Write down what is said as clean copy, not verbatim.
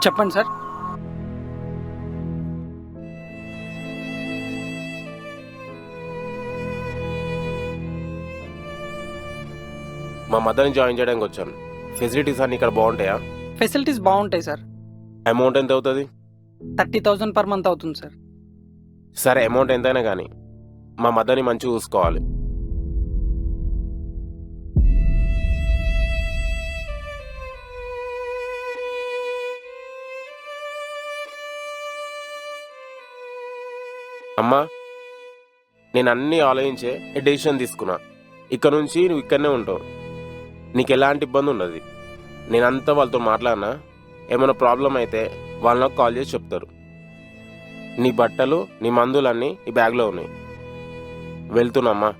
చెప్పండి సార్. మా మదర్ని జాయిన్ చేయడానికి వచ్చాను. ఫెసిలిటీస్ అన్నీ ఇక్కడ బాగుంటాయా? ఫెసిలిటీస్ బాగుంటాయి సార్. అమౌంట్ ఎంత అవుతుంది? 30,000 పర్ మంత్ అవుతుంది సార్. సరే, అమౌంట్ ఎంతైనా కానీ మా మదర్ని మంచిగా చూసుకోవాలి. అమ్మా, నేను అన్నీ ఆలోచించే డెసిషన్ తీసుకున్నా. ఇక్కడ నుంచి నువ్వు ఇక్కడనే ఉంటావు. నీకు ఎలాంటి ఇబ్బంది ఉండదు. నేనంతా వాళ్ళతో మాట్లాడినా. ఏమైనా ప్రాబ్లం అయితే వాళ్ళు నాకు కాల్ చేసి చెప్తారు. నీ బట్టలు, నీ మందులన్నీ ఈ బ్యాగ్లో ఉన్నాయి. వెళ్తున్నామ్మా.